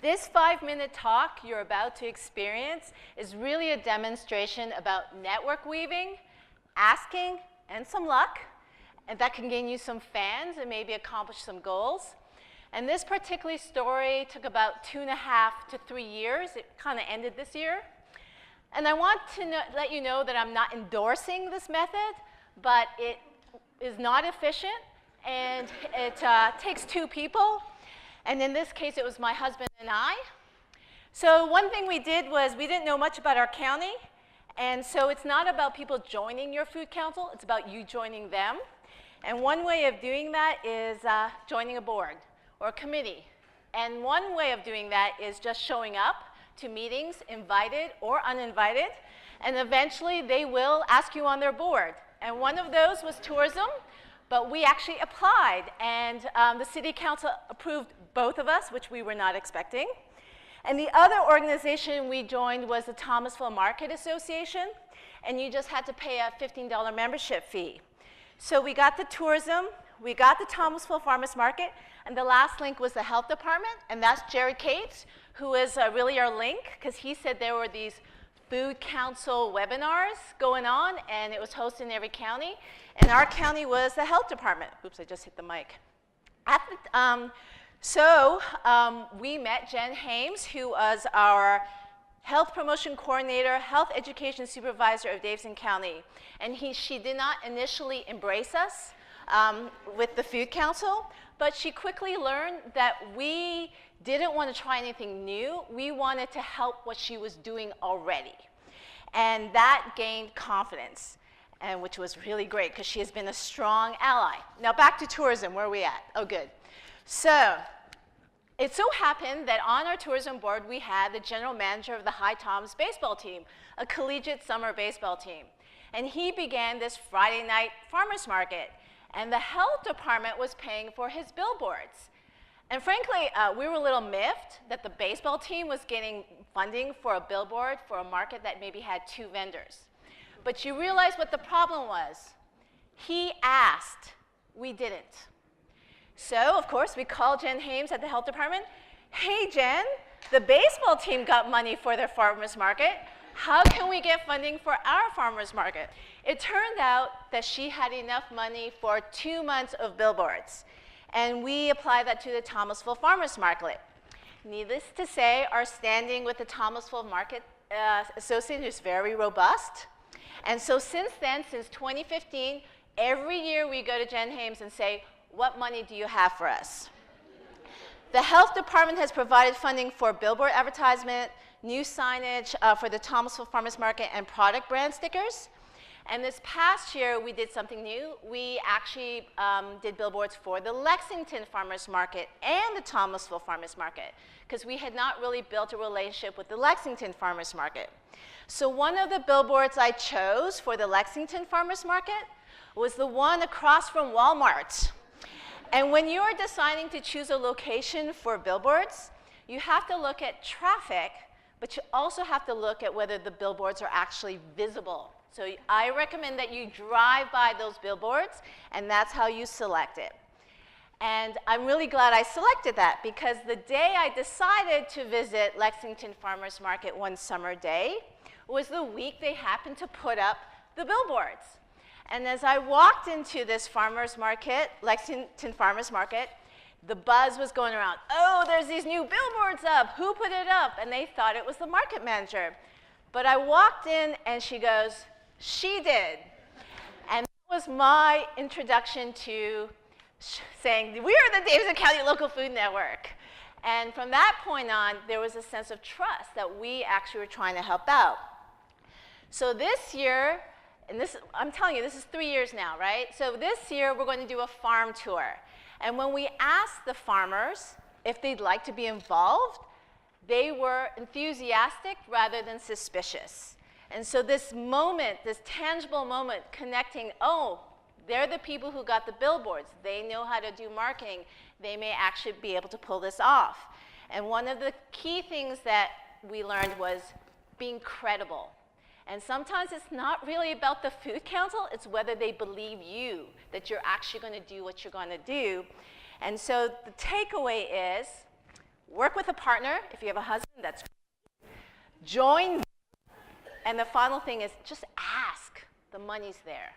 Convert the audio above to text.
This 5-minute talk you're about to experience is really a demonstration about network weaving, asking, and some luck, and that can gain you some fans and maybe accomplish some goals. And this particular story took about 2.5 to 3 years. It kind of ended this year. And I want to let you know that I'm not endorsing this method, but it is not efficient, and it takes 2 people. And in this case, it was my husband and I. So one thing we did was we didn't know much about our county. And so it's not about people joining your food council. It's about you joining them. And one way of doing that is joining a board or a committee. And one way of doing that is just showing up to meetings, invited or uninvited. And eventually, they will ask you on their board. And one of those was tourism. But we actually applied, and the city council approved both of us, which we were not expecting. And the other organization we joined was the Thomasville Market Association, and you just had to pay a $15 membership fee. So we got the tourism, we got the Thomasville Farmers Market, and the last link was the health department, and that's Jared Cates, who is really our link, because he said there were these food council webinars going on, and it was hosted in every county. And our county was the health department. Oops, I just hit the mic. We met Jen Hames, who was our health promotion coordinator, health education supervisor of Davidson County. And she did not initially embrace us with the food council, but she quickly learned that we didn't want to try anything new. We wanted to help what she was doing already. And that gained confidence, and which was really great because she has been a strong ally. Now back to tourism, where are we at? Oh, good. So it so happened that on our tourism board, we had the general manager of the High Toms baseball team, a collegiate summer baseball team. And he began this Friday night farmers market, and the health department was paying for his billboards. And frankly, we were a little miffed that the baseball team was getting funding for a billboard for a market that maybe had 2 vendors. But you realize what the problem was. He asked, we didn't. So, of course, we called Jen Hames at the health department. Hey, Jen, the baseball team got money for their farmers market. How can we get funding for our farmers market? It turned out that she had enough money for 2 months of billboards. And we applied that to the Thomasville Farmers Market. Needless to say, our standing with the Thomasville Market Association is very robust. And so since then, since 2015, every year we go to Jen Hames and say, what money do you have for us? The health department has provided funding for billboard advertisement, new signage for the Thomasville Farmers Market, and product brand stickers. And this past year, we did something new. We actually did billboards for the Lexington Farmers Market and the Thomasville Farmers Market, because we had not really built a relationship with the Lexington Farmers Market. So one of the billboards I chose for the Lexington Farmers Market was the one across from Walmart. And when you are deciding to choose a location for billboards, you have to look at traffic, but you also have to look at whether the billboards are actually visible. So I recommend that you drive by those billboards, and that's how you select it. And I'm really glad I selected that, because the day I decided to visit Lexington Farmers Market one summer day was the week they happened to put up the billboards. And as I walked into this farmers market, Lexington Farmers Market, the buzz was going around, oh, there's these new billboards up. Who put it up? And they thought it was the market manager. But I walked in, and she goes, she did. And that was my introduction to saying, we are the Davidson County Local Food Network. And from that point on, there was a sense of trust that we actually were trying to help out. So this year, and this, I'm telling you, this is 3 years now, right? So this year, we're going to do a farm tour. And when we asked the farmers if they'd like to be involved, they were enthusiastic rather than suspicious. And so this moment, this tangible moment connecting, oh, they're the people who got the billboards. They know how to do marketing. They may actually be able to pull this off. And one of the key things that we learned was being credible. And sometimes it's not really about the food council, it's whether they believe you, that you're actually going to do what you're going to do. And so the takeaway is, Work with a partner. If you have a husband, that's great. Join. And the final thing is just ask. The money's there.